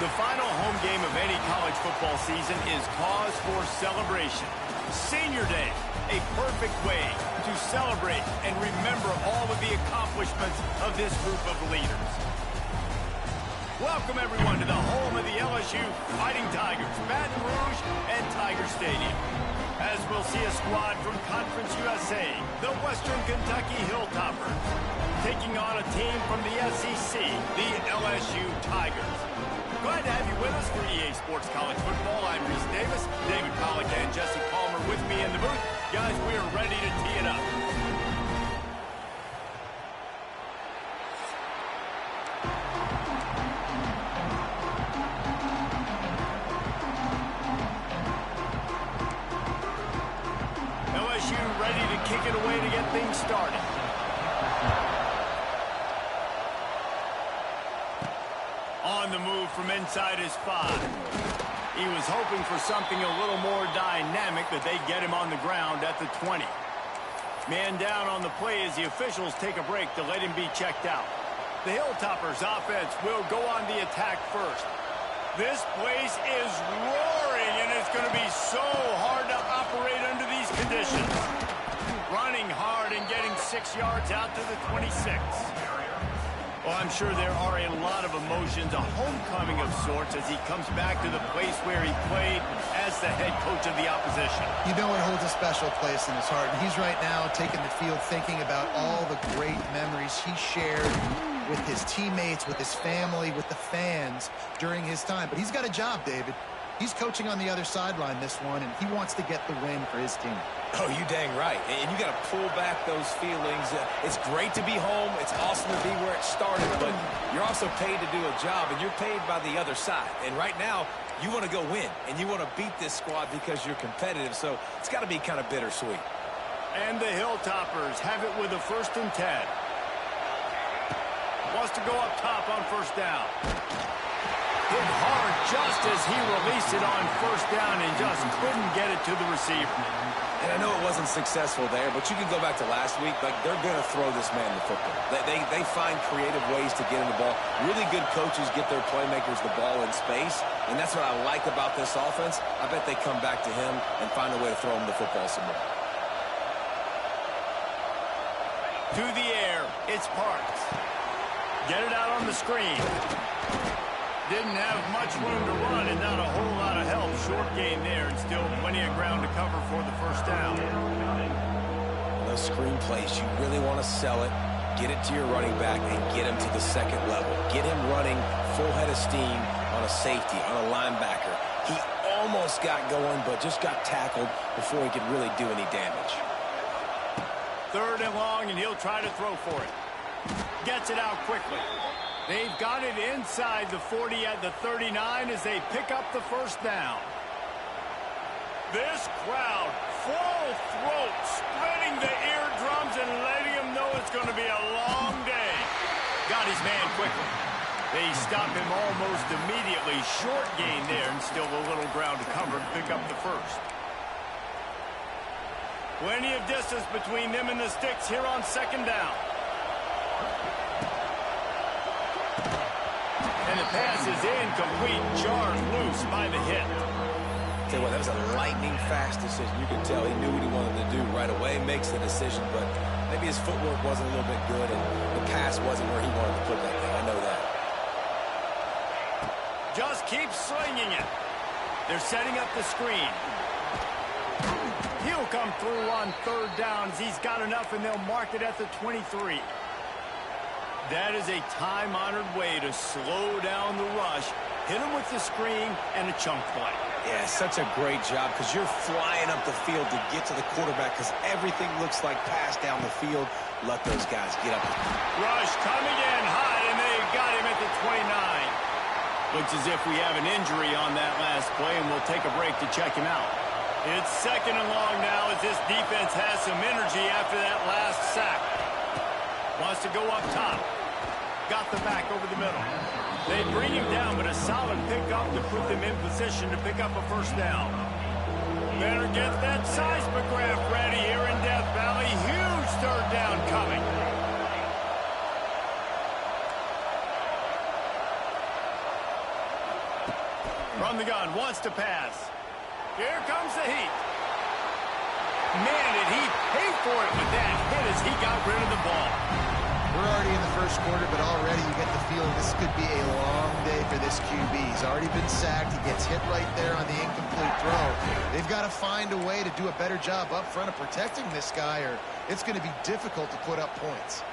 The final home game of any college football season is cause for celebration. Senior Day, a perfect way to celebrate and remember all of the accomplishments of this group of leaders. Welcome, everyone, to the home of the LSU Fighting Tigers, Baton Rouge and Tiger Stadium. As we'll see a squad from Conference USA, the Western Kentucky Hilltoppers, taking on a team from the SEC, the LSU Tigers. Glad to have you with us for EA Sports College Football. I'm Reese Davis, David Pollack, and Jesse Palmer with me in the booth. Guys, we are ready to tee it up. LSU ready to kick it away to get things started. On the move from inside his 5. He was hoping for something a little more dynamic, but they get him on the ground at the 20. Man down on the play as the officials take a break to let him be checked out. The Hilltoppers offense will go on the attack first. This place is roaring, and it's going to be so hard to operate under these conditions. Running hard and getting 6 yards out to the 26. Well, I'm sure there are a lot of emotions, a homecoming of sorts, as he comes back to the place where he played as the head coach of the opposition. You know it holds a special place in his heart, and he's right now taking the field thinking about all the great memories he shared with his teammates, with his family, with the fans during his time. But he's got a job, David. He's coaching on the other sideline this one, and he wants to get the win for his team. Oh, you dang right. And you got to pull back those feelings. It's great to be home. It's awesome to be where it started, but you're also paid to do a job, and you're paid by the other side. And right now, you want to go win, and you want to beat this squad because you're competitive, so it's got to be kind of bittersweet. And the Hilltoppers have it with a 1st and 10. Wants to go up top on 1st down. Hit hard just as he released it on 1st down and just couldn't get it to the receiver. And I know it wasn't successful there, but you can go back to last week. Like, they're going to throw this man the football. They find creative ways to get him the ball. Really good coaches get their playmakers the ball in space, and that's what I like about this offense. I bet they come back to him and find a way to throw him the football some more. To the air, it's Parks. Get it out on the screen. Didn't have much room to run and not a whole lot of help. Short gain there and still plenty of ground to cover for the 1st down. Those screen plays, you really want to sell it, get it to your running back, and get him to the 2nd level. Get him running full head of steam on a safety, on a linebacker. He almost got going, but just got tackled before he could really do any damage. 3rd and long, and he'll try to throw for it. Gets it out quickly. They've got it inside the 40 at the 39 as they pick up the 1st down. This crowd, full throat, splitting the eardrums and letting him know it's going to be a long day. Got his man quickly. They stop him almost immediately. Short gain there and still a little ground to cover to pick up the 1st. Plenty of distance between them and the sticks here on 2nd down. And the pass is incomplete, jarred loose by the hit. Tell you what, that was a lightning-fast decision. You can tell he knew what he wanted to do right away, makes the decision, but maybe his footwork wasn't a little bit good, and the pass wasn't where he wanted to put that thing. I know that. Just keep slinging it. They're setting up the screen. He'll come through on 3rd down as he's got enough, and they'll mark it at the 23. That is a time-honored way to slow down the rush, hit him with the screen, and a chunk play. Yeah, such a great job because you're flying up the field to get to the quarterback because everything looks like pass down the field. Let those guys get up. Rush coming in high, and they've got him at the 29. Looks as if we have an injury on that last play, and we'll take a break to check him out. It's 2nd and long now as this defense has some energy after that last sack. Wants to go up top. Got the back over the middle. They bring him down, but a solid pickup to put them in position to pick up a 1st down. Better get that seismograph ready here in Death Valley. Huge 3rd down coming. From the gun, wants to pass. Here comes the heat. Man, did he pay for it with that hit as he got rid of the ball. We're already in the first quarter, but already you get the feeling this could be a long day for this QB. He's already been sacked. He gets hit right there on the incomplete throw. They've got to find a way to do a better job up front of protecting this guy, or it's going to be difficult to put up points.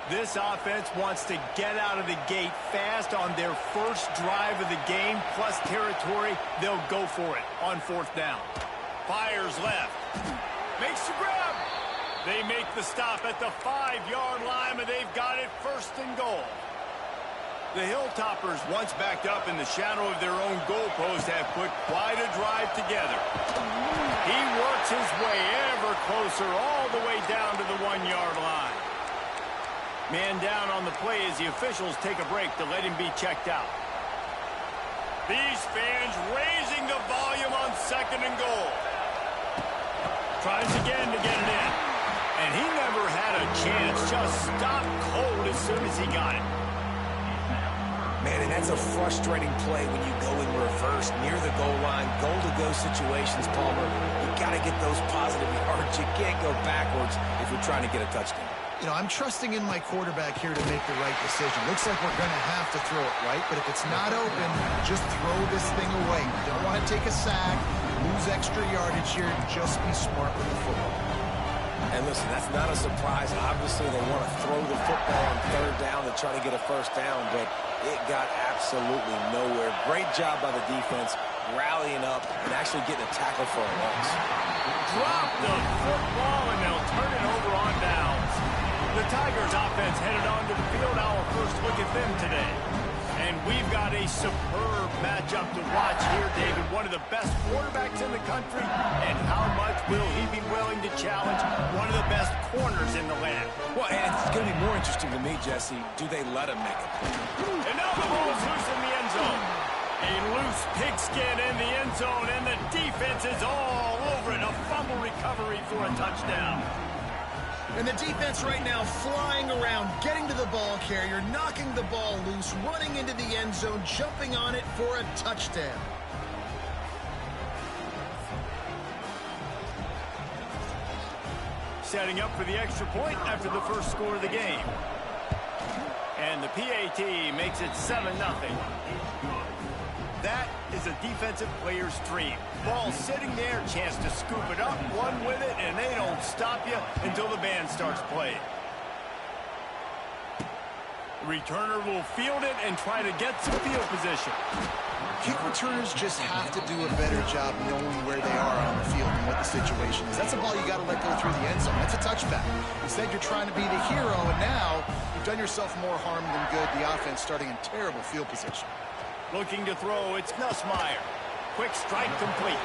This offense wants to get out of the gate fast on their first drive of the game, plus territory. They'll go for it on fourth down. Fires left. Makes the grab. They make the stop at the 5-yard line, and they've got it first and goal. The Hilltoppers, once backed up in the shadow of their own goalpost, have put quite a drive together. He works his way ever closer all the way down to the 1-yard line. Man down on the play as the officials take a break to let him be checked out. These fans raising the volume on second and goal. Tries again to get it in. And he never had a chance. Just stopped cold as soon as he got it. Man, and that's a frustrating play when you go in reverse near the goal line. Goal-to-go situations, Palmer. You got to get those positive yards. You can't go backwards if you're trying to get a touchdown. You know, I'm trusting in my quarterback here to make the right decision. Looks like we're going to have to throw it, right? But if it's not open, just throw this thing away. You don't want to take a sack, lose extra yardage here. Just be smart with the football. And listen, that's not a surprise. Obviously, they want to throw the football on third down to try to get a first down, but it got absolutely nowhere. Great job by the defense, rallying up and actually getting a tackle for a loss. Drop the football, and they'll turn it over on downs. The Tigers offense headed onto the field. Our first look at them today. And we've got a superb matchup to watch here, David. One of the best quarterbacks in the country. And how much will he be willing to challenge one of the best corners in the land? Well, and it's going to be more interesting to me, Jesse. Do they let him make it? And now the ball's loose in the end zone. A loose pigskin in the end zone, and the defense is all over it. A fumble recovery for a touchdown. And the defense right now flying around, getting to the ball carrier, knocking the ball loose, running into the end zone, jumping on it for a touchdown. Setting up for the extra point after the first score of the game. And the PAT makes it 7-0. That is a defensive player's dream. Ball sitting there, chance to scoop it up, one with it, and they don't stop you until the band starts playing. Returner will field it and try to get some field position. Kick returners just have to do a better job knowing where they are on the field and what the situation is. That's a ball you got to let go through the end zone. That's a touchback. Instead, you're trying to be the hero, and now you've done yourself more harm than good. The offense starting in terrible field position. Looking to throw, it's Nussmeier. Quick strike complete.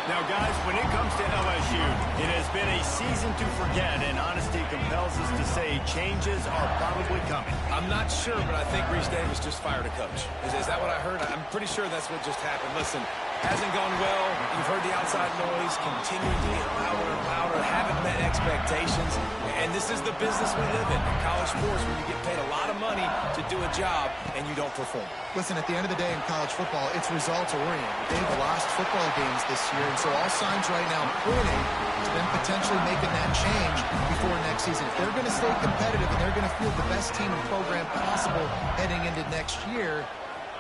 Now, guys, when it comes to LSU, it has been a season to forget, and honesty compels us to say changes are probably coming. I'm not sure, but I think Reese Davis just fired a coach. Is that what I heard? I'm pretty sure that's what just happened. Listen, hasn't gone well. You've heard the outside noise, continuing to get louder and louder, haven't met expectations. And this is the business we live in college sports, where you get paid a lot of money to do a job and you don't perform. Listen, at the end of the day in college football, it's results-oriented. They've lost football games this year, and so all signs right now pointing to them potentially making that change before next season. If they're going to stay competitive and they're going to field the best team and program possible heading into next year,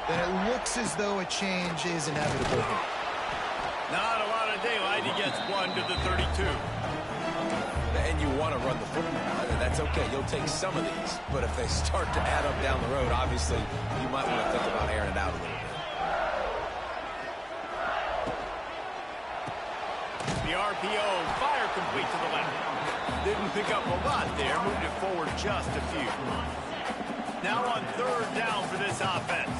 then it looks as though a change is inevitable here. Not a lot of daylight. He gets one to the 32. And you want to run the football. That's okay. You'll take some of these. But if they start to add up down the road, obviously, you might want to think about airing it out a little bit. The RPO, fire complete to the left. Didn't pick up a lot there. Moved it forward just a few. Now on third down for this offense.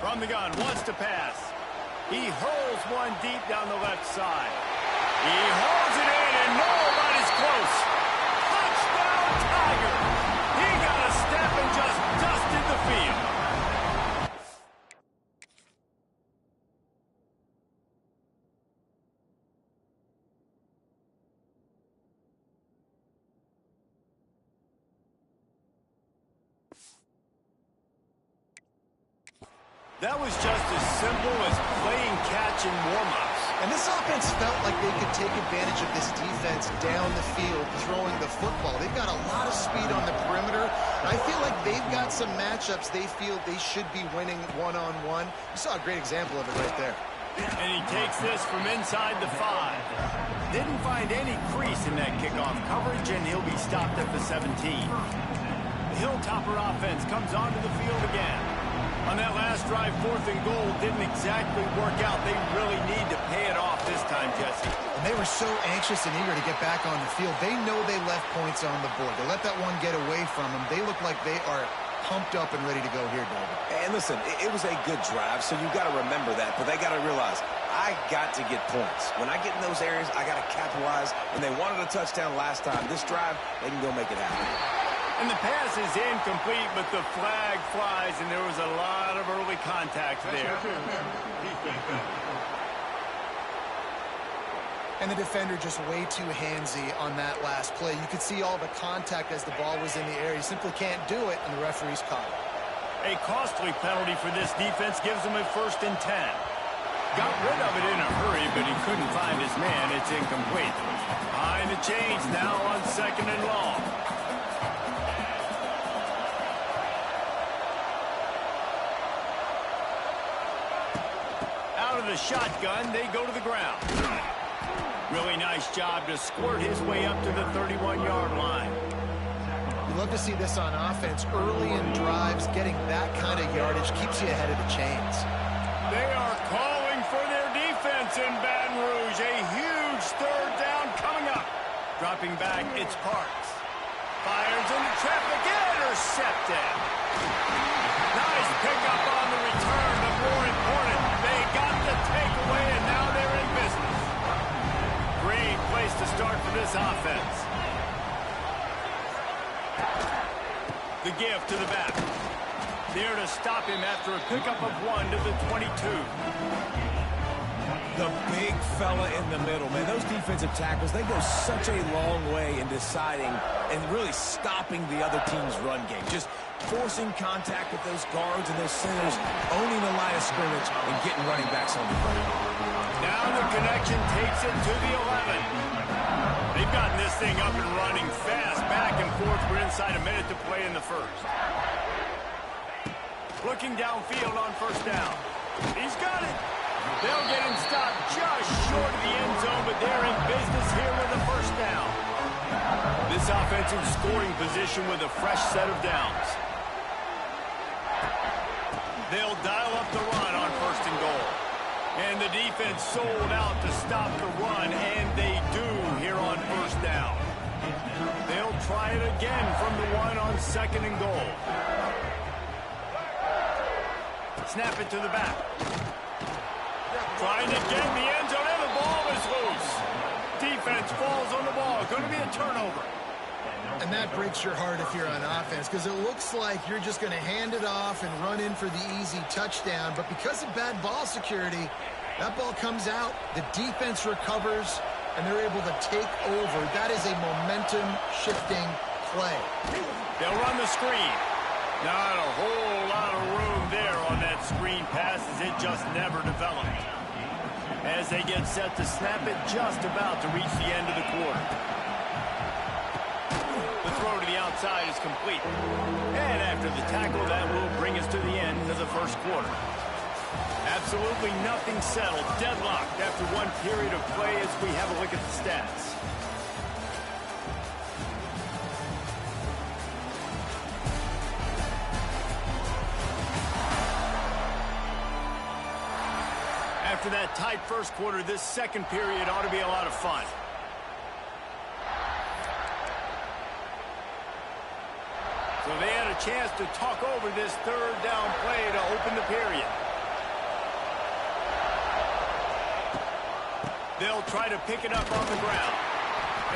From the gun, wants to pass. He hurls one deep down the left side. He holds it in, and nobody's close. Touchdown, Tiger. He got a step and just dusted the field. That was just as simple as playing catch in warm-ups. And this offense felt like they could take advantage of this defense down the field, throwing the football. They've got a lot of speed on the perimeter. I feel like they've got some matchups they feel they should be winning one-on-one. You saw a great example of it right there. And he takes this from inside the 5. Didn't find any crease in that kickoff coverage, and he'll be stopped at the 17. The Hilltopper offense comes onto the field again. On that last drive, 4th and goal didn't exactly work out. They really need to pay it off this time, Jesse. And they were so anxious and eager to get back on the field. They know they left points on the board. To let that one get away from them, they look like they are pumped up and ready to go here, David. And listen, it was a good drive, so you've got to remember that. But they got to realize, I got to get points. When I get in those areas, I got to capitalize. And they wanted a touchdown last time. This drive, they can go make it happen. And the pass is incomplete, but the flag flies, and there was a lot of early contact there. And the defender just way too handsy on that last play. You could see all the contact as the ball was in the air. You simply can't do it, and the referee's caught it. A costly penalty for this defense gives them a 1st and 10. Got rid of it in a hurry, but he couldn't find his man. It's incomplete. Behind the chains now on 2nd and long. Out of the shotgun, they go to the ground. Really nice job to squirt his way up to the 31-yard line. You love to see this on offense. Early in drives, getting that kind of yardage keeps you ahead of the chains. They are calling for their defense in Baton Rouge. A huge 3rd down coming up. Dropping back, it's Parks. Fires into traffic, intercepted. Nice pickup on the return, but more important, they got the takeaway, and now they're in business. Great place to start for this offense. The give to the back. There to stop him after a pickup of 1 to the 22. The big fella in the middle, man. Those defensive tackles, they go such a long way in deciding and really stopping the other team's run game. Just forcing contact with those guards and those centers, owning the line of scrimmage, and getting running backs on the ground. Now the connection takes it to the 11. They've gotten this thing up and running fast, back and forth. We're inside a minute to play in the 1st. Looking downfield on 1st down. He's got it. They'll get him stopped just short of the end zone, but they're in business here with a 1st down. This offensive scoring position with a fresh set of downs. They'll dial up the run on 1st and goal. And the defense sold out to stop the run, and they do here on 1st down. They'll try it again from the 1 on 2nd and goal. Snap it to the back. Trying to get in the end zone, and the ball is loose. Defense falls on the ball. Going to be a turnover. And that breaks your heart if you're on offense, because it looks like you're just going to hand it off and run in for the easy touchdown. But because of bad ball security, that ball comes out, the defense recovers, and they're able to take over. That is a momentum-shifting play. They'll run the screen. Not a whole lot of room there on that screen pass, as it just never developed. As they get set to snap it, just about to reach the end of the quarter. The throw to the outside is complete. And after the tackle, that will bring us to the end of the 1st quarter. Absolutely nothing settled. Deadlocked after one period of play as we have a look at the stats. After that tight 1st quarter, this 2nd period ought to be a lot of fun. So they had a chance to talk over this 3rd down play to open the period. They'll try to pick it up on the ground.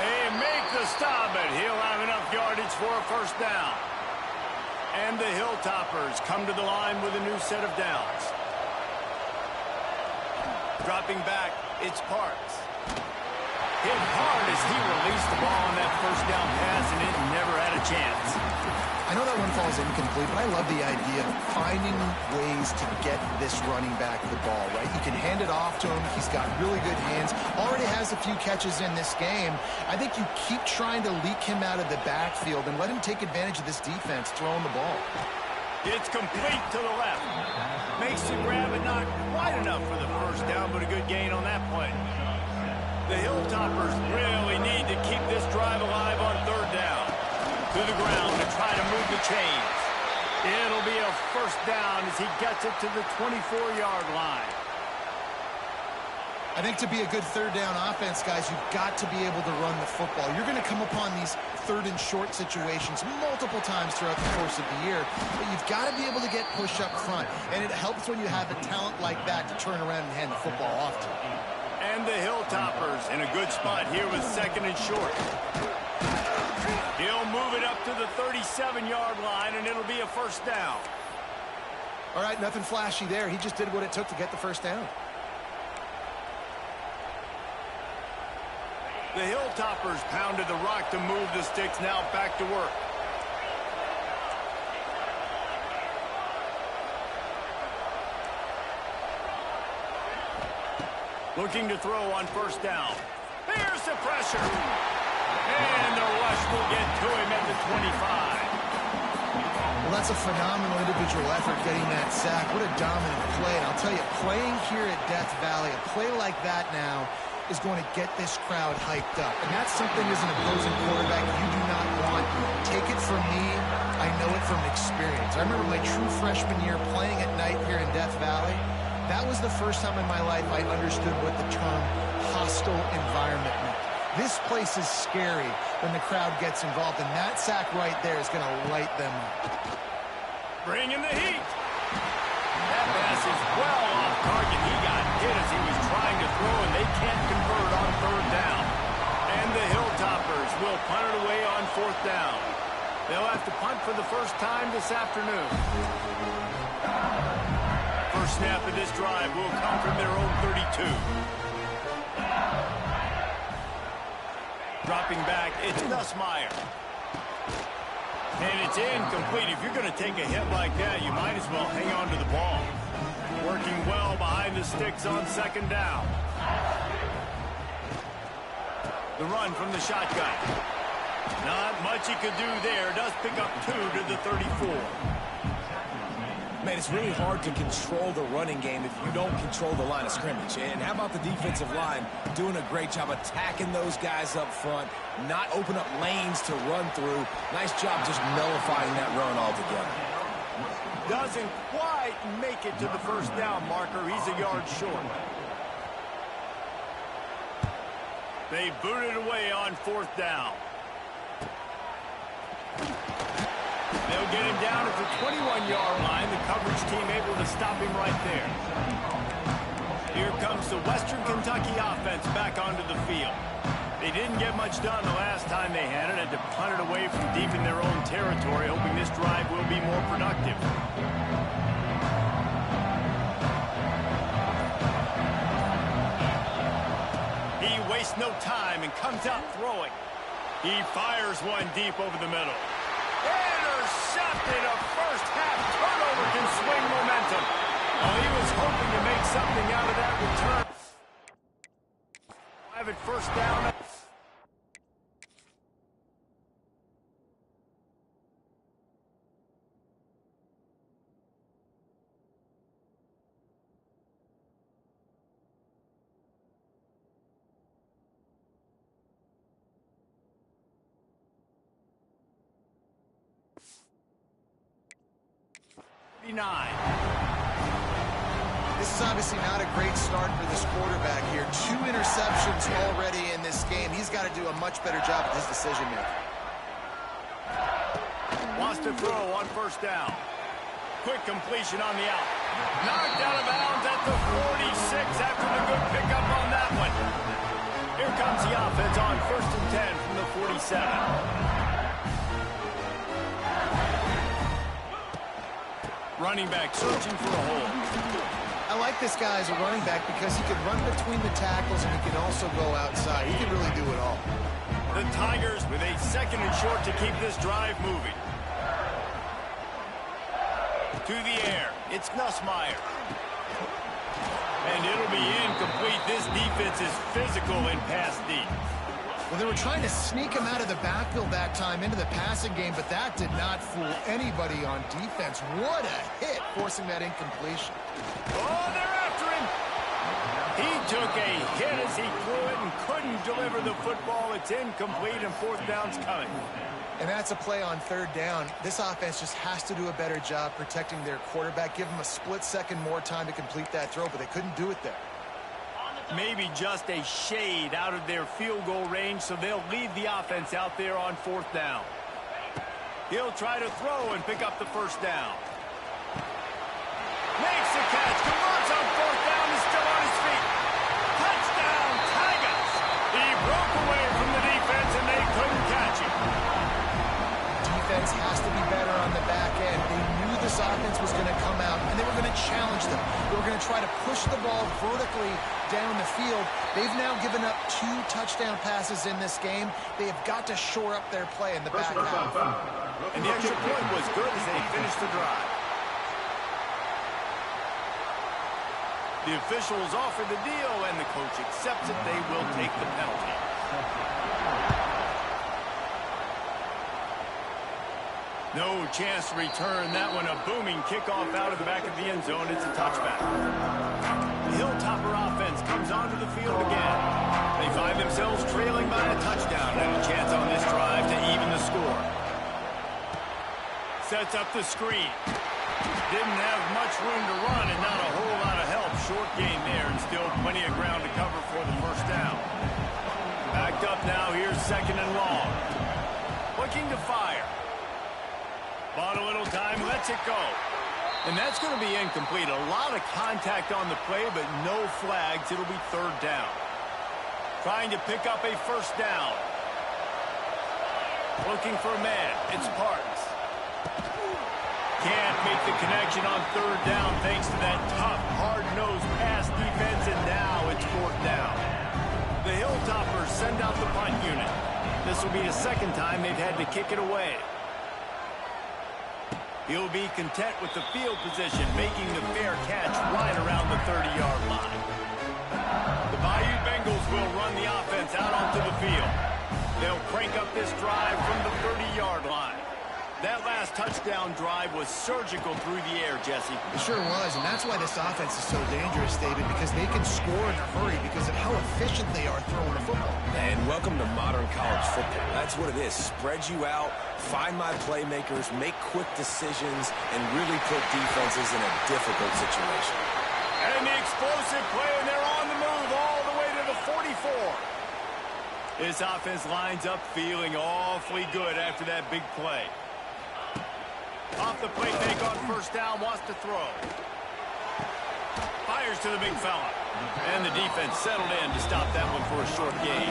They make the stop, but he'll have enough yardage for a 1st down. And the Hilltoppers come to the line with a new set of downs. Dropping back, it's Parks. Hit hard as he released the ball on that 1st down pass, and it never had a chance. I know that one falls incomplete, but I love the idea of finding ways to get this running back the ball, right? You can hand it off to him. He's got really good hands. Already has a few catches in this game. I think you keep trying to leak him out of the backfield and let him take advantage of this defense throwing the ball. It's complete to the left. Makes the grab and not quite enough for the first down, but a good gain on that play. The Hilltoppers really need to keep this drive alive on third down. To the ground to try to move the chains. It'll be a first down as he gets it to the 24-yard line. I think to be a good third down offense, guys, you've got to be able to run the football. You're going to come upon these third and short situations multiple times throughout the course of the year, but you've got to be able to get push up front, and it helps when you have a talent like that to turn around and hand the football off to. And the Hilltoppers in a good spot here with second and short. He'll move it up to the 37-yard line, and it'll be a first down. All right, nothing flashy there. He just did what it took to get the first down. The Hilltoppers pounded the rock to move the sticks. Now back to work. Looking to throw on first down. There's the pressure. And the rush will get to him at the 25. Well, that's a phenomenal individual effort getting that sack. What a dominant play. And I'll tell you, playing here at Death Valley, a play like that now is going to get this crowd hyped up. And that's something as an opposing quarterback you do not want. Take it from me. I know it from experience. I remember my true freshman year playing at night here in Death Valley. That was the first time in my life I understood what the term hostile environment meant. This place is scary when the crowd gets involved, and that sack right there is going to light them up. Bringing the heat. That pass is well off target. He got hit as he was trying to throw, and they can't convert on third down. And the Hilltoppers will punt it away on fourth down. They'll have to punt for the first time this afternoon. First snap of this drive will come from their own 32. Dropping back, it's Nussmeier. And it's incomplete. If you're going to take a hit like that, you might as well hang on to the ball. Working well behind the sticks on second down. The run from the shotgun. Not much he could do there. Does pick up 2 to the 34. Man, it's really hard to control the running game if you don't control the line of scrimmage. And how about the defensive line doing a great job attacking those guys up front, not open up lanes to run through. Nice job just nullifying that run altogether. Doesn't quite make it to the first down marker. He's a yard short. They booted away on fourth down. They'll get him down at the 21-yard line. The coverage team able to stop him right there. Here comes the Western Kentucky offense back onto the field. They didn't get much done the last time they had it. Had to punt it away from deep in their own territory, hoping this drive will be more productive. He wastes no time and comes out throwing. He fires one deep over the middle. Intercepted. A first-half turnover can swing momentum. Well, he was hoping to make something out of that return. Have it first down. This is obviously not a great start for this quarterback here. 2 interceptions already in this game. He's got to do a much better job with his decision-making. Wants to throw on first down. Quick completion on the out. Knocked out of bounds at the 46 after the good pickup on that one. Here comes the offense on first and 10 from the 47. Running back searching for a hole. I like this guy as a running back because he can run between the tackles and he can also go outside. He can really do it all. The Tigers with a second and short to keep this drive moving. To the air. It's Nussmeier. And it'll be incomplete. This defense is physical in pass deep. Well, they were trying to sneak him out of the backfield that time into the passing game, but that did not fool anybody on defense. What a hit, forcing that incompletion. Oh, they're after him. He took a hit as he threw it and couldn't deliver the football. It's incomplete, and fourth down's coming. And that's a play on third down. This offense just has to do a better job protecting their quarterback. Give them a split second more time to complete that throw, but they couldn't do it there. Maybe just a shade out of their field goal range, so they'll leave the offense out there on fourth down. He'll try to throw and pick up the first down. Makes the catch, converts on fourth down, is still on his feet. Touchdown, Tigers! He broke away from the defense, and they couldn't catch him. Defense has to be better on the back end. They knew this offense was going to come out, and they were going to challenge them. They were going to try to push the ball vertically down the field. They've now given up 2 touchdown passes in this game. They have got to shore up their play in the back half. And the extra point was good as they finished the drive. The officials offer the deal, and the coach accepts it. They will take the penalty. No chance to return that one. A booming kickoff out of the back of the end zone. It's a touchback. The Hilltopper offense comes onto the field again. They find themselves trailing by a touchdown and a chance on this drive to even the score. Sets up the screen. Didn't have much room to run and not a whole lot of help. Short gain there and still plenty of ground to cover for the first down. Backed up now. Here's second and long. Looking to fire. Bought a little time, lets it go. And that's going to be incomplete. A lot of contact on the play, but no flags. It'll be third down. Trying to pick up a first down. Looking for a man. It's Parks. Can't make the connection on third down thanks to that tough, hard-nosed pass defense, and now it's fourth down. The Hilltoppers send out the punt unit. This will be the second time they've had to kick it away. He'll be content with the field position, making the fair catch right around the 30-yard line. The Bayou Bengals will run the offense out onto the field. They'll crank up this drive from the 30-yard line. That last touchdown drive was surgical through the air, Jesse. It sure was, and that's why this offense is so dangerous, David, because they can score in a hurry because of how efficient they are throwing a football. And welcome to modern college football. That's what it is. Spread you out, find my playmakers, make quick decisions, and really put defenses in a difficult situation. And the explosive play, and they're on the move all the way to the 44. This offense lines up feeling awfully good after that big play. Off the play fake on first down, wants to throw. Fires to the big fella. And the defense settled in to stop that one for a short gain.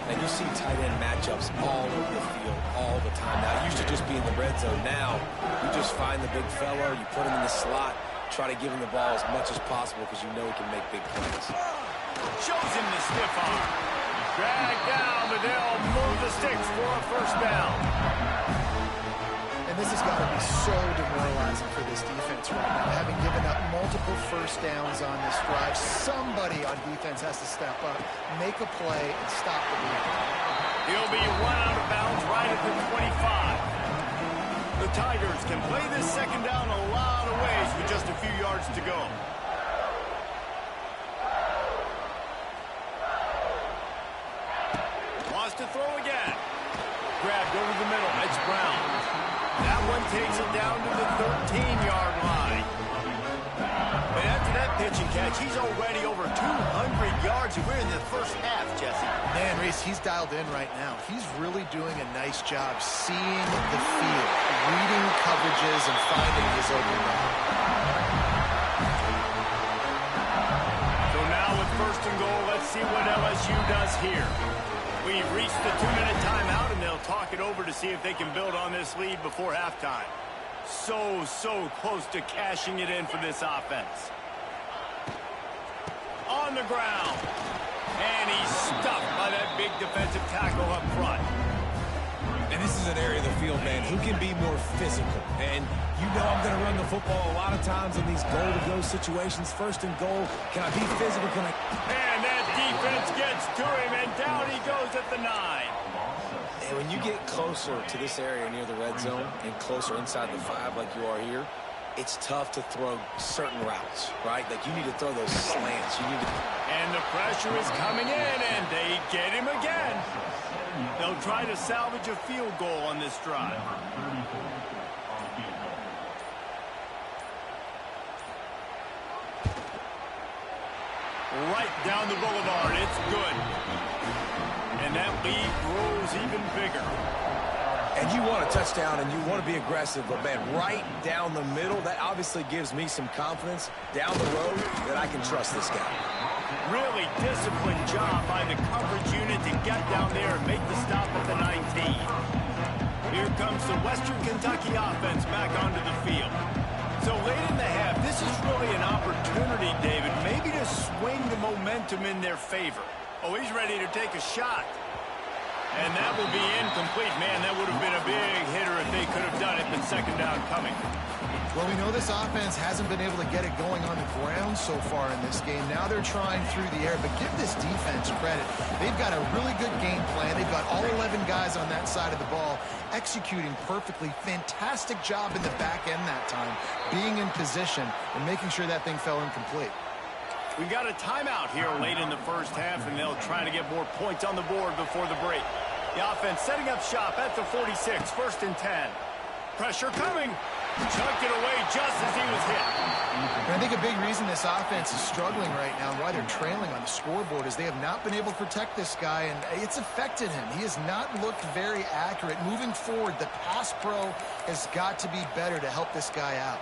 And you see tight end matchups all over the field all the time. Now, it used to just be in the red zone. Now, you just find the big fella, you put him in the slot, try to give him the ball as much as possible because you know he can make big plays. Shows him the stiff arm. Dragged down, but they'll move the sticks for a first down. And this has got to be so demoralizing for this defense right now. Having given up multiple first downs on this drive, somebody on defense has to step up, make a play, and stop the lead. He'll be run out of bounds right at the 25. The Tigers can play this second down a lot of ways with just a few yards to go. Wants to throw again. Grabbed over the middle. It's Brown. That one takes it down to the 13-yard line. But after that pitch and catch, he's already over 200 yards, and we're in the first half, Jesse. Man, Reese, he's dialed in right now. He's really doing a nice job seeing the field, reading coverages, and finding his open man. So now with first and goal, let's see what LSU does here. We've reached the 2-minute timeout, and they'll talk it over to see if they can build on this lead before halftime. So close to cashing it in for this offense. On the ground. And he's stuffed by that big defensive tackle up front. And this is an area of the field, man, who can be more physical. And you know I'm going to run the football a lot of times in these goal-to-go situations. First and goal, can I be physical? Can I? And that defense gets to him, and down he goes at the 9. And when you get closer to this area near the red zone and closer inside the 5 like you are here, it's tough to throw certain routes, right? Like you need to throw those slants. You need to. And the pressure is coming in, and they get him again. They'll try to salvage a field goal on this drive. Right down the boulevard. It's good. And that lead grows even bigger. And you want a touchdown and you want to be aggressive, but, man, right down the middle, that obviously gives me some confidence down the road that I can trust this guy. Really disciplined job by the coverage unit to get down there and make the stop at the 19. Here comes the Western Kentucky offense back onto the field. So late in the half, this is really an opportunity, David, maybe to swing the momentum in their favor. Oh, he's ready to take a shot. And that will be incomplete. Man, that would have been a big hitter if they could have done it, but second down coming. Well, we know this offense hasn't been able to get it going on the ground so far in this game. Now they're trying through the air, but give this defense credit. They've got a really good game plan. They've got all 11 guys on that side of the ball executing perfectly. Fantastic job in the back end that time, being in position and making sure that thing fell incomplete. We got a timeout here late in the first half, and they'll try to get more points on the board before the break. The offense setting up shop at the 46, 1st and 10. Pressure coming. Chucked it away just as he was hit. And I think a big reason this offense is struggling right now and why they're trailing on the scoreboard is they have not been able to protect this guy, and it's affected him. He has not looked very accurate. Moving forward, the pass pro has got to be better to help this guy out.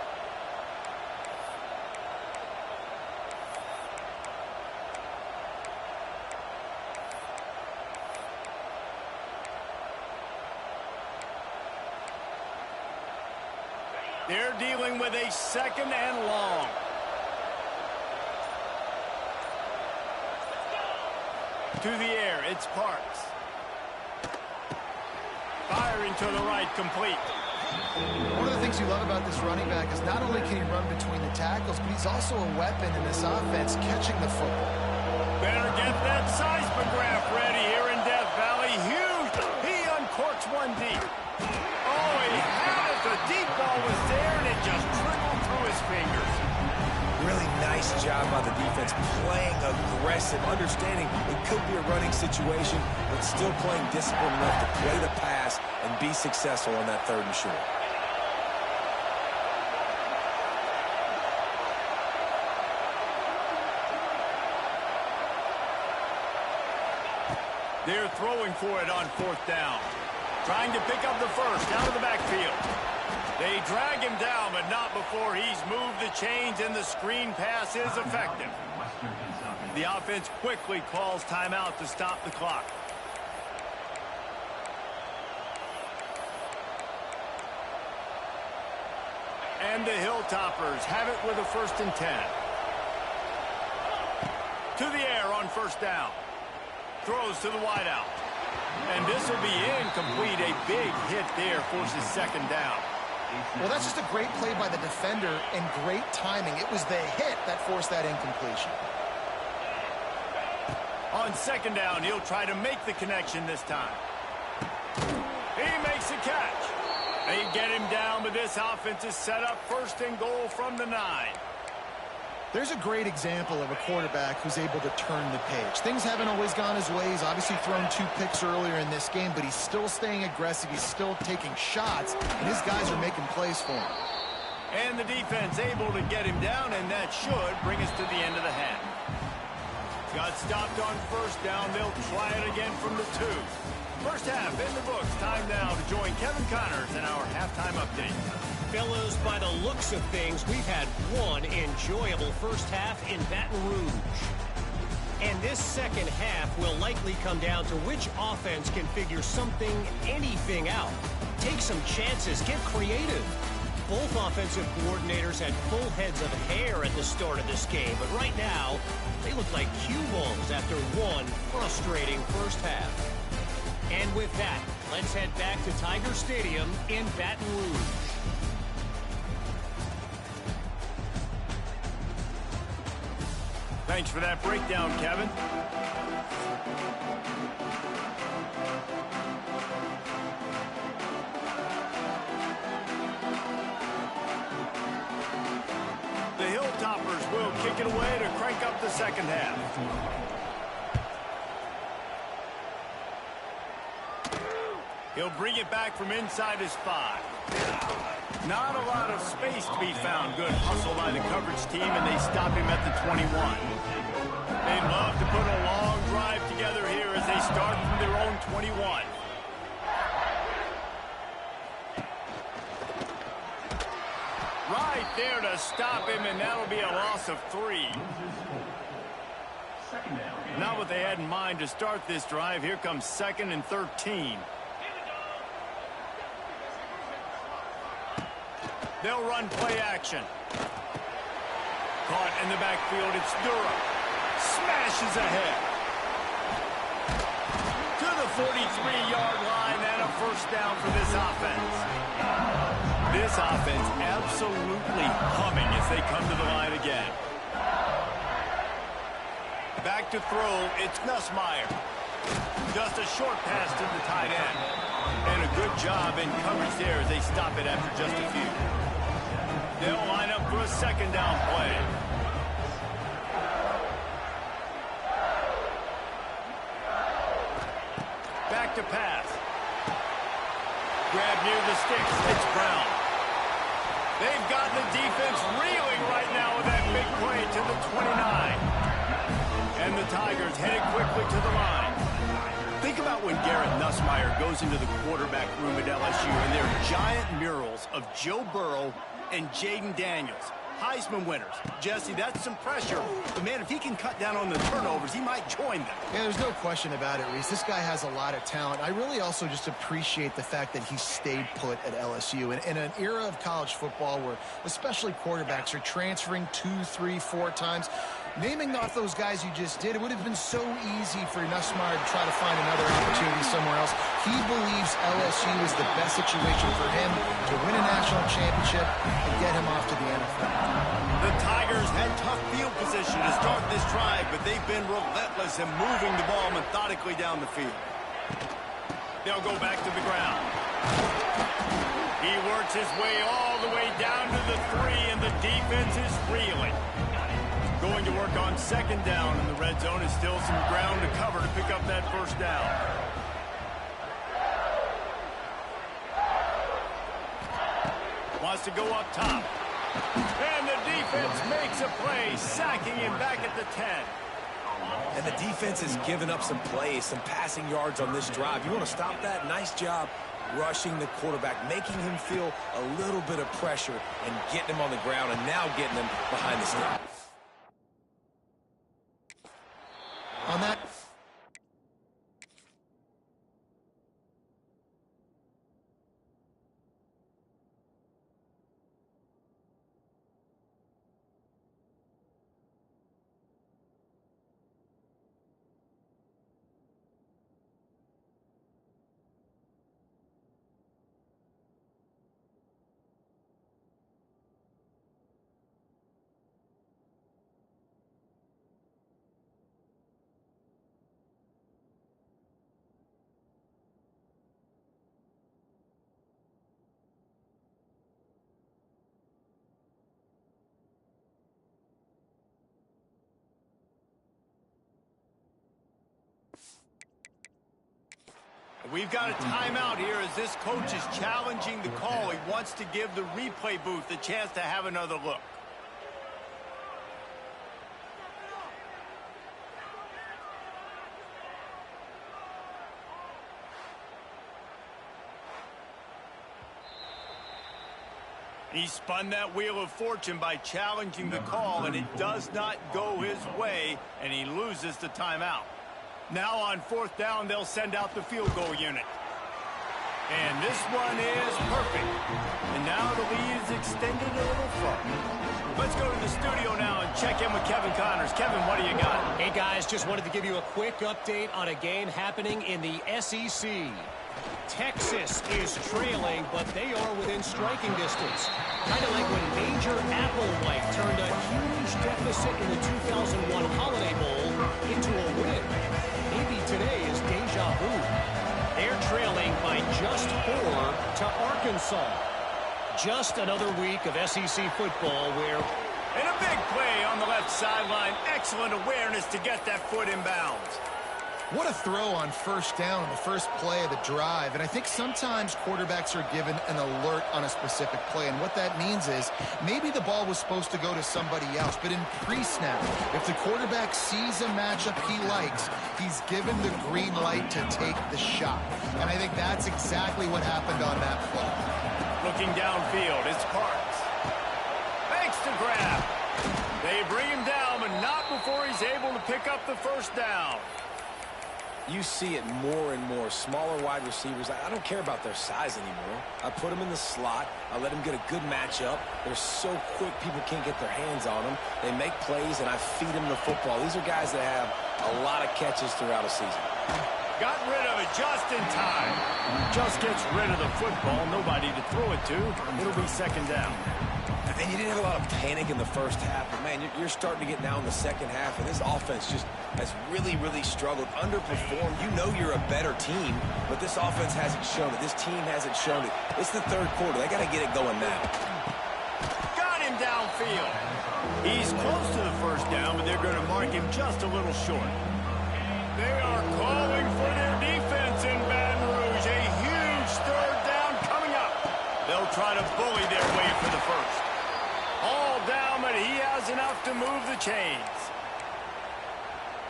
They're dealing with a 2nd and long. To the air, it's Parks. Firing to the right, complete. One of the things you love about this running back is not only can he run between the tackles, but he's also a weapon in this offense catching the football. Better get that seismograph ready here in Death Valley. Huge. He uncorks one deep. Oh, he had it. The deep ball was there, and it just trickled through his fingers. Really nice job by the defense, playing aggressive, understanding it could be a running situation, but still playing disciplined enough to play the pass and be successful on that 3rd and short. They're throwing for it on 4th down. Trying to pick up the first out of the backfield. They drag him down, but not before he's moved the chains, and the screen pass is effective. The offense quickly calls timeout to stop the clock. And the Hilltoppers have it with a 1st and 10. To the air on 1st down. Throws to the wideout. And this will be incomplete. A big hit there forces 2nd down. Well, that's just a great play by the defender and great timing. It was the hit that forced that incompletion. On 2nd down, he'll try to make the connection this time. He makes a catch. They get him down, but this offense is set up 1st and goal from the 9. There's a great example of a quarterback who's able to turn the page. Things haven't always gone his way. He's obviously thrown 2 picks earlier in this game, but he's still staying aggressive. He's still taking shots, and his guys are making plays for him. And the defense able to get him down, and that should bring us to the end of the half. Got stopped on 1st down. They'll try it again from the 2. First half in the books. Time now to join Kevin Connors in our halftime update. Fellows, by the looks of things, we've had one enjoyable first half in Baton Rouge. And this second half will likely come down to which offense can figure something, anything out. Take some chances, get creative. Both offensive coordinators had full heads of hair at the start of this game, but right now, they look like cue balls after one frustrating first half. And with that, Let's head back to Tiger Stadium in Baton Rouge. Thanks for that breakdown, Kevin. The Hilltoppers will kick it away to crank up the second half. He'll bring it back from inside his 5. Not a lot of space to be found. Good hustle by the coverage team, and they stop him at the 21. They'd love to put a long drive together here as they start from their own 21. Right there to stop him, and that'll be a loss of 3. Not what they had in mind to start this drive. Here comes 2nd and 13. They'll run play action. Caught in the backfield, it's Durham. Smashes ahead. To the 43-yard line and a first down for this offense. This offense absolutely humming as they come to the line again. Back to throw, it's Nussmeier. Just a short pass to the tight end. And a good job in coverage there as they stop it after just a few. They'll line up for a second down play. Back to pass. Grab near the sticks. It's Brown. They've got the defense reeling right now with that big play to the 29. And the Tigers headed quickly to the line. Think about when Garrett Nussmeier goes into the quarterback room at LSU and there are giant murals of Joe Burrow and Jaden Daniels, Heisman winners. Jesse, that's some pressure. But, man, if he can cut down on the turnovers, he might join them. Yeah, there's no question about it, Reese. This guy has a lot of talent. I really also just appreciate the fact that he stayed put at LSU. In an era of college football where especially quarterbacks are transferring 2, 3, 4 times, naming off those guys you just did, it would have been so easy for Nussmeier to try to find another opportunity somewhere else. He believes LSU is the best situation for him to win a national championship and get him off to the NFL. The Tigers had tough field position to start this drive, but they've been relentless in moving the ball methodically down the field. They'll go back to the ground. He works his way all the way down to the 3, and the defense is reeling. Going to work on second down in the red zone. Is still some ground to cover to pick up that first down. Wants to go up top. And the defense makes a play, sacking him back at the 10. And the defense has given up some plays, some passing yards on this drive. You want to stop that? Nice job rushing the quarterback, making him feel a little bit of pressure and getting him on the ground and now getting him behind the stick. On that. We've got a timeout here as this coach is challenging the call. He wants to give the replay booth a chance to have another look. He spun that wheel of fortune by challenging the call, and it does not go his way, and he loses the timeout. Now on fourth down, they'll send out the field goal unit. And this one is perfect. And now the lead is extended a little further. Let's go to the studio now and check in with Kevin Connors. Kevin, what do you got? Hey, guys, just wanted to give you a quick update on a game happening in the SEC. Texas is trailing, but they are within striking distance. Kind of like when Major Applewhite turned a huge deficit in the 2001 Holiday Bowl into a win. Maybe today is deja vu. They're trailing by just 4 to Arkansas. Just another week of SEC football where... And a big play on the left sideline. Excellent awareness to get that foot in bounds. What a throw on first down on the first play of the drive. And I think sometimes quarterbacks are given an alert on a specific play. And what that means is maybe the ball was supposed to go to somebody else. But in pre-snap, if the quarterback sees a matchup he likes, he's given the green light to take the shot. And I think that's exactly what happened on that play. Looking downfield, it's Parks. Thanks to grab. They bring him down, but not before he's able to pick up the first down. You see it more and more. Smaller wide receivers, I don't care about their size anymore. I put them in the slot. I let them get a good matchup. They're so quick, people can't get their hands on them. They make plays, and I feed them the football. These are guys that have a lot of catches throughout a season. Got rid of it just in time. Just gets rid of the football. Nobody to throw it to. It'll be second down. And you didn't have a lot of panic in the first half, but, man, you're starting to get now in the second half, and this offense just has really, really struggled, underperformed. You know you're a better team, but this offense hasn't shown it. This team hasn't shown it. It's the third quarter. They got to get it going now. Got him downfield. He's close to the first down, but they're going to mark him just a little short. They are calling for their defense in Baton Rouge. A huge third down coming up. They'll try to bully their way for the first. All down, but he has enough to move the chains.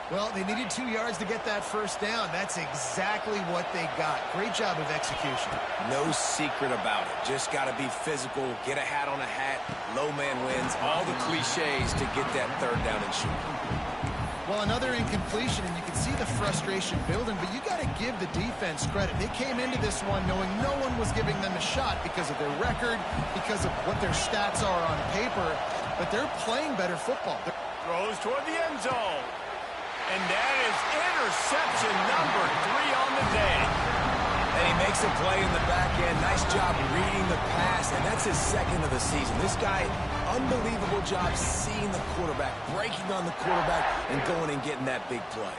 Well, they needed 2 yards to get that first down. That's exactly what they got. Great job of execution. No secret about it. Just got to be physical, get a hat on a hat, low man wins, all the cliches to get that third down and shoot. Well, another incompletion, and you can see the frustration building, but you got to give the defense credit. They came into this one knowing no one was giving them a shot because of their record, because of what their stats are on paper, but they're playing better football. Throws toward the end zone. And that is interception number 3 on the day. And he makes a play in the back end. Nice job reading the pass, and that's his second of the season. This guy, unbelievable job seeing the quarterback, breaking on the quarterback, and going and getting that big play.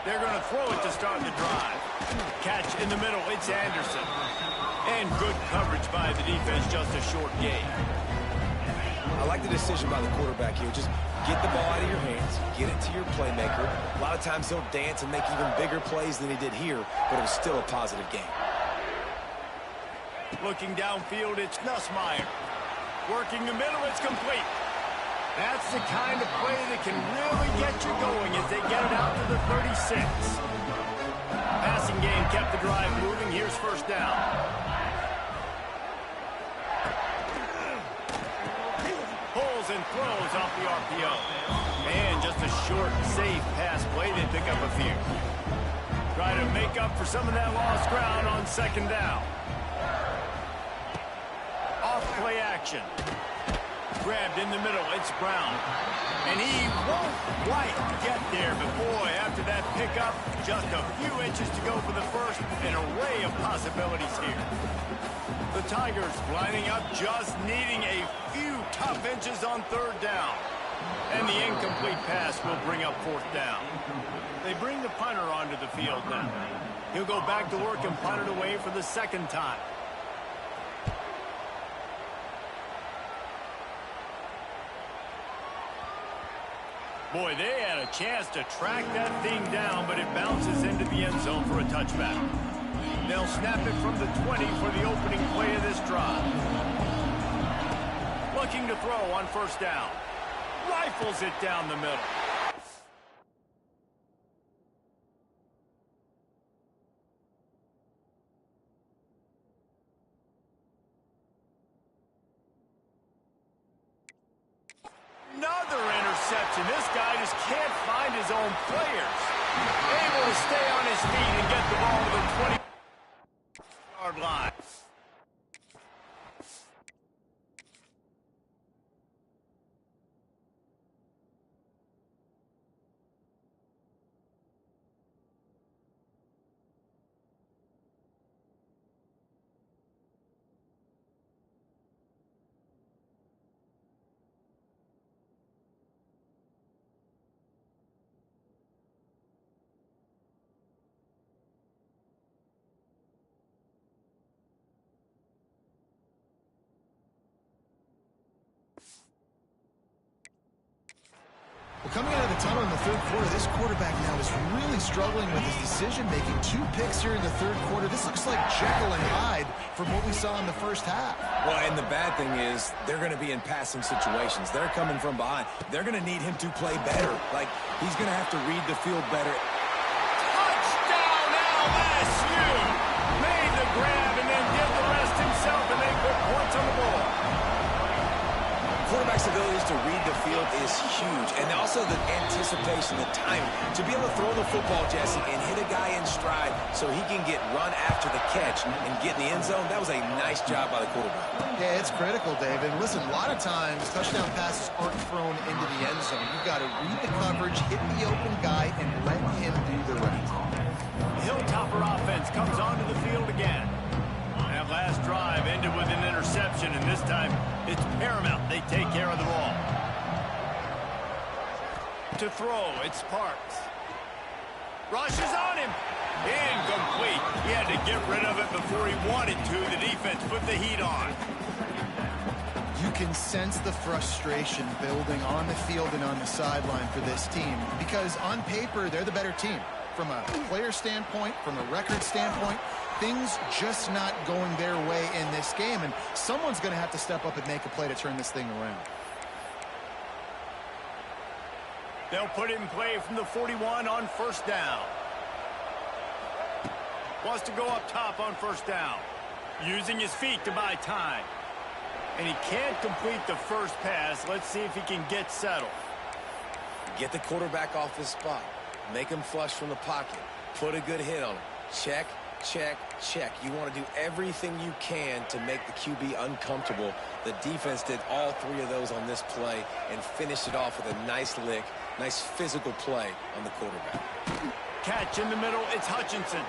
They're going to throw it to start the drive. Catch in the middle, it's Anderson. And good coverage by the defense, just a short gain. I like the decision by the quarterback here. Just get the ball out of your hands, get it to your playmaker. A lot of times he'll dance and make even bigger plays than he did here, but it was still a positive game. Looking downfield, it's Nussmeier. Working the middle, it's complete. That's the kind of play that can really get you going as they get it out to the 36. Passing game kept the drive moving. Here's first down. Pulls and throws off the RPO. And just a short, safe pass play. They pick up a few. Try to make up for some of that lost ground on second down. Off play action. Grabbed in the middle, it's Brown. And he won't quite get there, but boy, after that pickup, just a few inches to go for the first. An array of possibilities here. The Tigers lining up, just needing a few tough inches on third down. And the incomplete pass will bring up fourth down. They bring the punter onto the field now. He'll go back to work and punt it away for the second time. Boy, they had a chance to track that thing down, but it bounces into the end zone for a touchback. They'll snap it from the 20 for the opening play of this drive. Looking to throw on first down. Rifles it down the middle. Another interception. This guy just can't find his own players. Able to stay on his feet and get the ball to the 20-yard line. Well, coming out of the tunnel in the third quarter, this quarterback now is really struggling with his decision-making. 2 picks here in the third quarter. This looks like Jekyll and Hyde from what we saw in the first half. Well, and the bad thing is they're going to be in passing situations. They're coming from behind. They're going to need him to play better. Like, he's going to have to read the field better. Touchdown, LSU! Made the grab and then did the rest himself, and they put points on the board. Quarterback's abilities to read the field is huge, and also the anticipation, the timing. To be able to throw the football, Jesse, and hit a guy in stride so he can get run after the catch and get in the end zone, that was a nice job by the quarterback. Yeah, it's critical, David. Listen, a lot of times touchdown passes aren't thrown into the end zone. You've got to read the coverage, hit the open guy, and let him do the rest. Hilltopper offense comes onto the field again. That last drive ended with an interception, and this time it's paramount they take care of the ball. To throw, it's Parks. Rushes on him. Incomplete. He had to get rid of it before he wanted to. The defense put the heat on. You can sense the frustration building on the field and on the sideline for this team because on paper, they're the better team. From a player standpoint, from a record standpoint, things just not going their way in this game, and someone's going to have to step up and make a play to turn this thing around. They'll put it in play from the 41 on first down. Wants to go up top on first down. Using his feet to buy time. And he can't complete the first pass. Let's see if he can get settled. Get the quarterback off his spot. Make him flush from the pocket. Put a good hit on him. Check, check, check. You want to do everything you can to make the QB uncomfortable. The defense did all 3 of those on this play and finished it off with a nice lick, nice physical play on the quarterback. Catch in the middle, it's Hutchinson.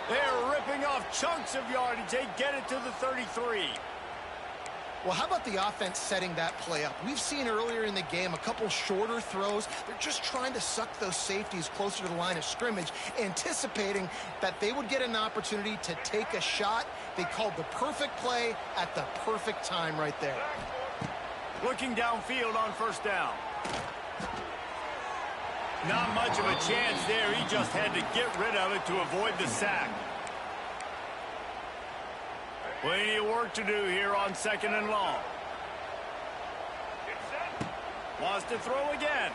They're ripping off chunks of yardage. They get it to the 33. Well, how about the offense setting that play up? We've seen earlier in the game a couple shorter throws. They're just trying to suck those safeties closer to the line of scrimmage, anticipating that they would get an opportunity to take a shot. They called the perfect play at the perfect time right there. Looking downfield on first down. Not much of a chance there. He just had to get rid of it to avoid the sack. Plenty of work to do here on second and long. Wants to throw again.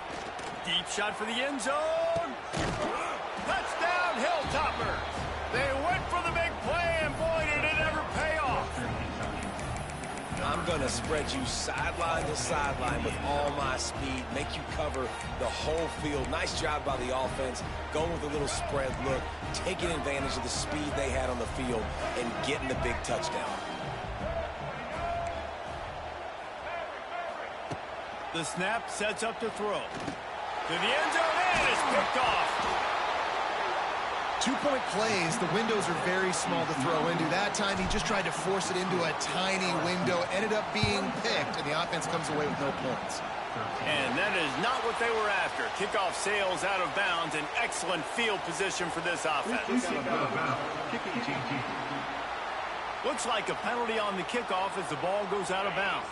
Deep shot for the end zone. Touchdown, Hilltoppers. They went for the big play, and boy, did it ever pay off. I'm going to spread you sideline to sideline with all my speed, make you cover the whole field. Nice job by the offense, going with a little spread look, taking advantage of the speed they had on the field, and getting the big touchdown. The snap sets up to throw. To the end zone, and it's picked off. 2-point plays, the windows are very small to throw into. That time, he just tried to force it into a tiny window, ended up being picked, and the offense comes away with no points. And that is not what they were after. Kickoff sails out of bounds, an excellent field position for this offense. Looks like a penalty on the kickoff as the ball goes out of bounds.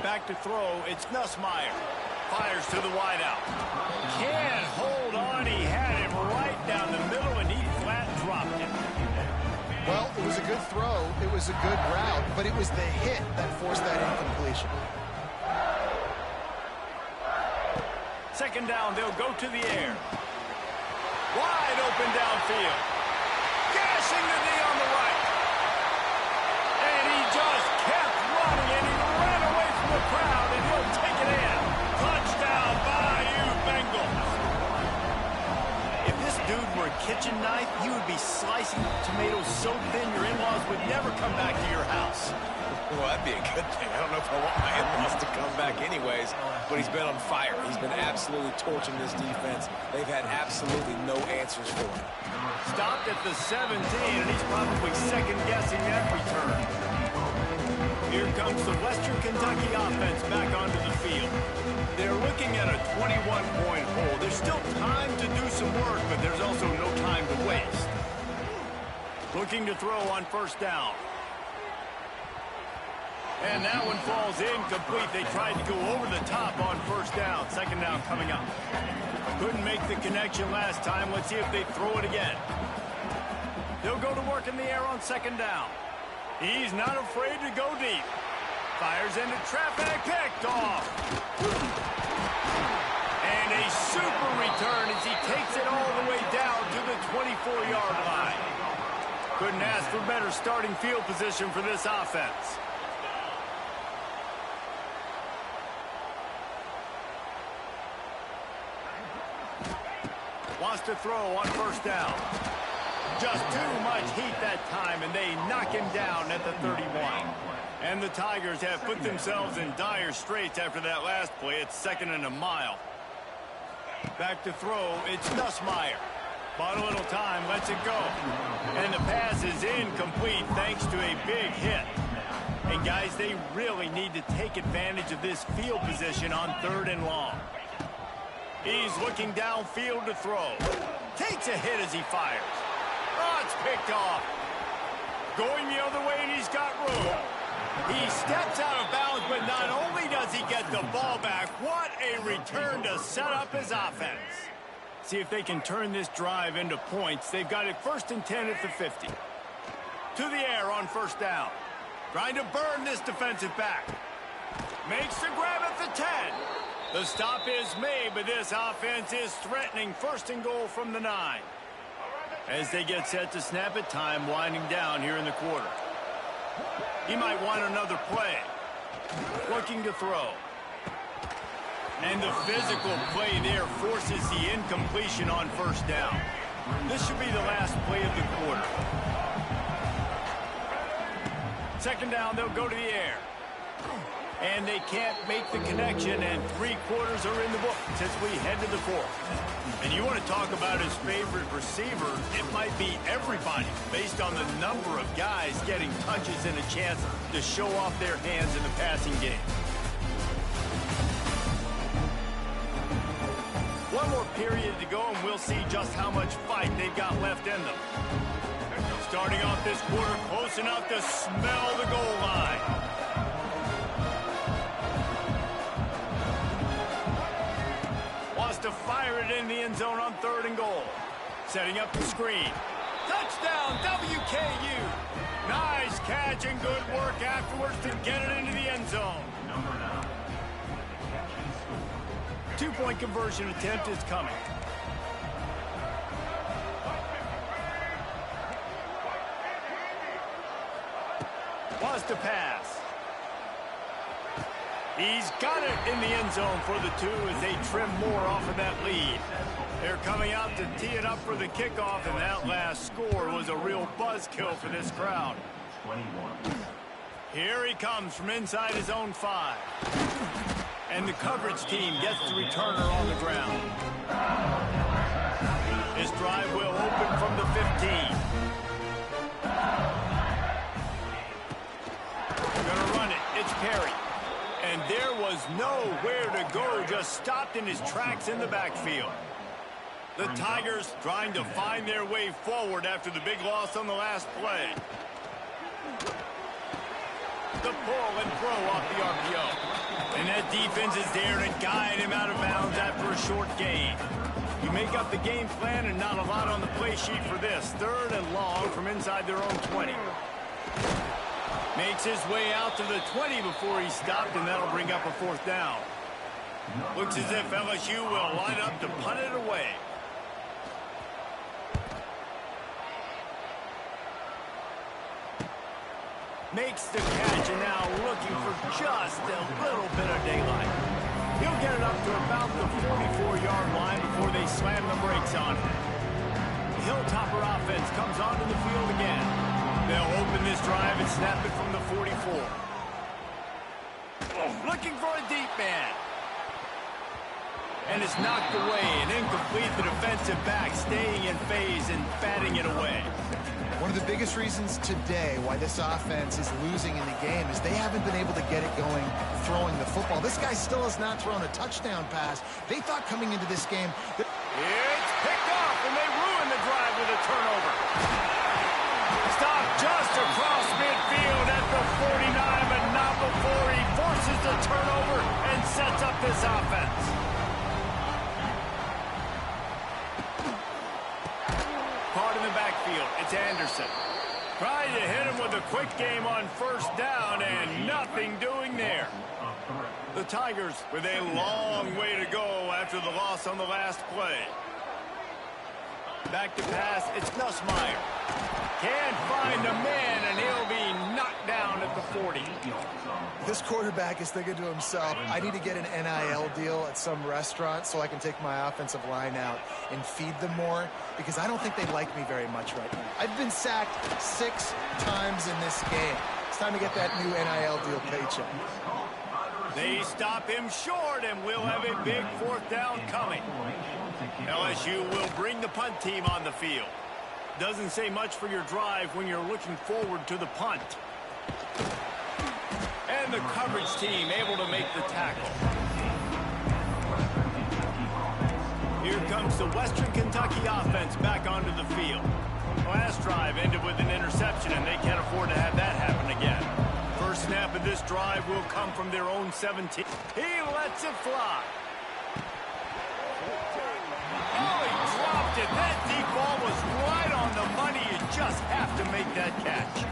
Back to throw, it's Nussmeier. Fires to the wideout. Can't hold on, he had him right down the middle, and he flat dropped it. Well, it was a good throw, it was a good route, but it was the hit that forced that incompletion. Second down, they'll go to the air. Wide open downfield. Gashing the knee on the right. And he just kept tomatoes so thin your in-laws would never come back to your house. Well, that'd be a good thing. I don't know if I want my in-laws to come back anyways, but he's been on fire. He's been absolutely torching this defense. They've had absolutely no answers for him. Stopped at the 17, and he's probably second-guessing that return. Here comes the Western Kentucky offense back onto the field. They're looking at a 21-point hole. There's still time to do some work, but there's also no time to waste. Looking to throw on first down. And that one falls incomplete. They tried to go over the top on first down. Second down coming up. Couldn't make the connection last time. Let's see if they throw it again. They'll go to work in the air on second down. He's not afraid to go deep. Fires into traffic. Picked off. And a super return as he takes it all the way down to the 24-yard line. Couldn't ask for better starting field position for this offense. Wants to throw on first down. Just too much heat that time, and they knock him down at the 31. And the Tigers have put themselves in dire straits after that last play. It's second and a mile. Back to throw. It's Nussmeier. Bought a little time, lets it go. And the pass is incomplete thanks to a big hit. And guys, they really need to take advantage of this field position on third and long. He's looking downfield to throw. Takes a hit as he fires. Oh, it's picked off. Going the other way, and he's got room. He steps out of bounds, but not only does he get the ball back, what a return to set up his offense. See if they can turn this drive into points. They've got it 1st and 10 at the 50. To the air on first down. Trying to burn this defensive back. Makes the grab at the 10. The stop is made, but this offense is threatening 1st and goal from the 9. As they get set to snap it, time winding down here in the quarter. He might want another play. Looking to throw. And the physical play there forces the incompletion on first down. This should be the last play of the quarter. Second down, they'll go to the air. And they can't make the connection, and 3 quarters are in the book as we head to the 4th. And you want to talk about his favorite receiver, it might be everybody based on the number of guys getting touches and a chance to show off their hands in the passing game. One more period to go, and we'll see just how much fight they've got left in them. Starting off this quarter close enough to smell the goal line. Wants to fire it in the end zone on 3rd and goal. Setting up the screen. Touchdown, WKU. Nice catch and good work afterwards to get it into the end zone. 2-point conversion attempt is coming. Wants to pass. He's got it in the end zone for the 2 as they trim more off of that lead. They're coming out to tee it up for the kickoff, and that last score was a real buzzkill for this crowd. Here he comes from inside his own 5. And the coverage team gets the returner on the ground. This drive will open from the 15. Gonna run it. It's Perry. And there was nowhere to go, just stopped in his tracks in the backfield. The Tigers trying to find their way forward after the big loss on the last play. The pull and throw off the RPO. And that defense is there to guide him out of bounds after a short gain. You make up the game plan and not a lot on the play sheet for this. 3rd and long from inside their own 20. Makes his way out to the 20 before he stopped, and that'll bring up a 4th down. Looks as if LSU will line up to punt it away. Makes the catch, and now looking for just a little bit of daylight. He'll get it up to about the 44-yard line before they slam the brakes on him. Hilltopper offense comes onto the field again. They'll open this drive and snap it from the 44. Looking for a deep man. And it's knocked away and incomplete. The defensive back staying in phase and batting it away. One of the biggest reasons today why this offense is losing in the game is they haven't been able to get it going throwing the football. This guy still has not thrown a touchdown pass. They thought coming into this game that it's picked off, and they ruin the drive with a turnover. Stop just across midfield at the 49, but not before he forces the turnover and sets up this offense. Caught in the backfield, it's Anderson. Trying to hit him with a quick game on first down, and nothing doing there. The Tigers with a long way to go after the loss on the last play. Back to pass, it's Nussmeier. Can't find a man, and he'll be knocked down at the 40. this quarterback is thinking to himself, I need to get an NIL deal at some restaurant so I can take my offensive line out and feed them more, because I don't think they like me very much right now. I've been sacked 6 times in this game. It's time to get that new NIL deal paycheck. They stop him short, and we'll have a big 4th down coming. LSU will bring the punt team on the field. Doesn't say much for your drive when you're looking forward to the punt. And the coverage team able to make the tackle. Here comes the Western Kentucky offense back onto the field. Last drive ended with an interception, and they can't afford to have that happen again. First snap of this drive will come from their own 17. He lets it fly. Oh, he dropped it. That deep ball was right on the money. You just have to make that catch.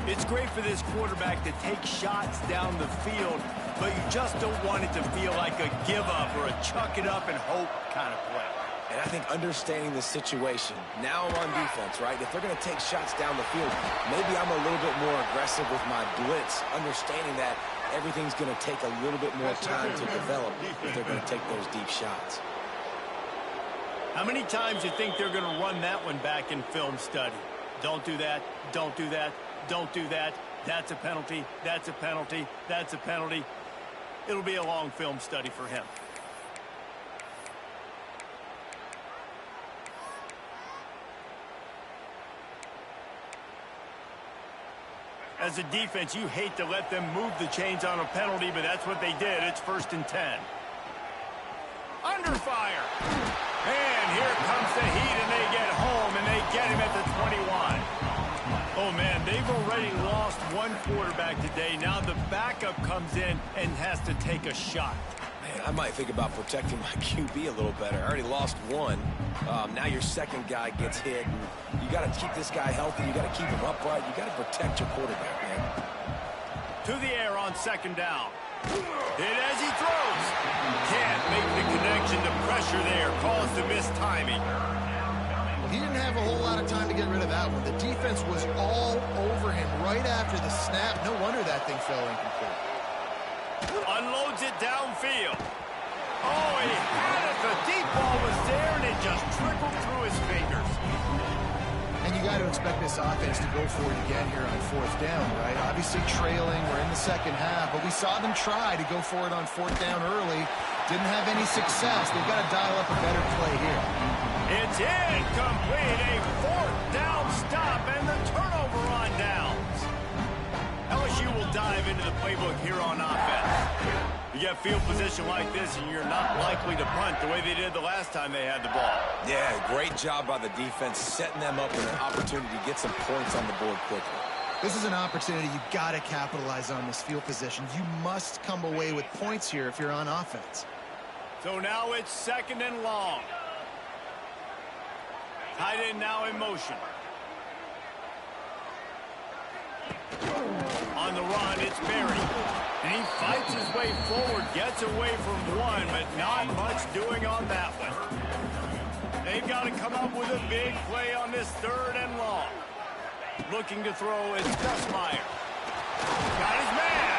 It's great for this quarterback to take shots down the field, but you just don't want it to feel like a give-up or a chuck-it-up and hope kind of play. And I think understanding the situation, now I'm on defense, right? If they're going to take shots down the field, maybe I'm a little bit more aggressive with my blitz, understanding that everything's going to take a little bit more time to develop if they're going to take those deep shots. How many times do you think they're going to run that one back in film study? Don't do that, don't do that, don't do that. That's a penalty, that's a penalty, that's a penalty. It'll be a long film study for him. As a defense, you hate to let them move the chains on a penalty, but that's what they did. It's 1st and 10. Under fire. And here comes the heat, and they get home, and they get him at the 21. Oh, man, they've already lost one quarterback today. Now the backup comes in and has to take a shot. Man, I might think about protecting my QB a little better. I already lost one. Now your second guy gets hit. And you got to keep this guy healthy. You got to keep him upright. You got to protect your quarterback, man. To the air on 2nd down. Hit as he throws. Can't make the connection. The pressure there caused the missed timing. He didn't have a whole lot of time to get rid of that one. The defense was all over him right after the snap. No wonder that thing fell incomplete. Unloads it downfield. Oh, he had it. The deep ball was there, and it just trickled through his fingers. And you got to expect this offense to go for it again here on 4th down, right? Obviously trailing. We're in the second half, but we saw them try to go for it on 4th down early. Didn't have any success. They've got to dial up a better play here. It's incomplete. A 4th down stop, and the turnover on downs. LSU will dive into the playbook here on offense. You get field position like this, and you're not likely to punt the way they did the last time they had the ball. Yeah, great job by the defense, setting them up with an opportunity to get some points on the board quickly. This is an opportunity you've got to capitalize on this field position. You must come away with points here if you're on offense. So now it's 2nd and long. Tight end now in motion. On the run, it's Berry. And he fights his way forward, gets away from one, but not much doing on that one. They've got to come up with a big play on this 3rd and long. Looking to throw is Nussmeier. Got his man.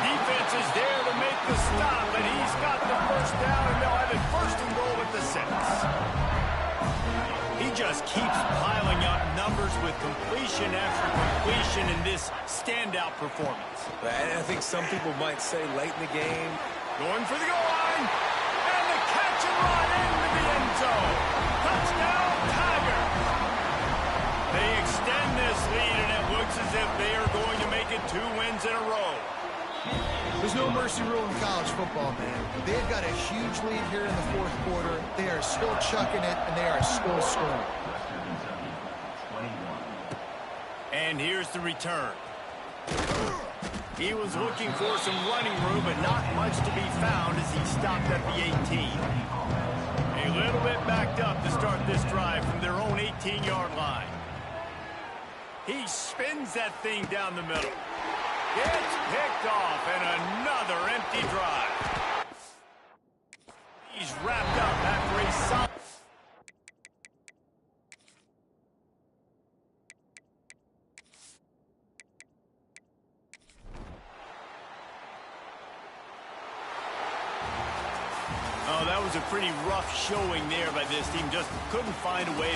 Defense is there to make the stop, and he's got the 1st down, and they'll have it 1st and goal at the 6. He just keeps piling up numbers with completion after completion in this standout performance. And I think some people might say late in the game. Going for the goal line. And the catch and run into the end zone. Touchdown, Tigers. They extend this lead, and it looks as if they are going to make it 2 wins in a row. There's no mercy rule in college football, man. They've got a huge lead here in the fourth quarter. They are still chucking it, and they are still scoring. And here's the return. He was looking for some running room, but not much to be found as he stopped at the 18. A little bit backed up to start this drive from their own 18-yard line. He spins that thing down the middle. Gets picked off, and another empty drive. He's wrapped up after a solid... Oh, that was a pretty rough showing there by this team. Just couldn't find a way to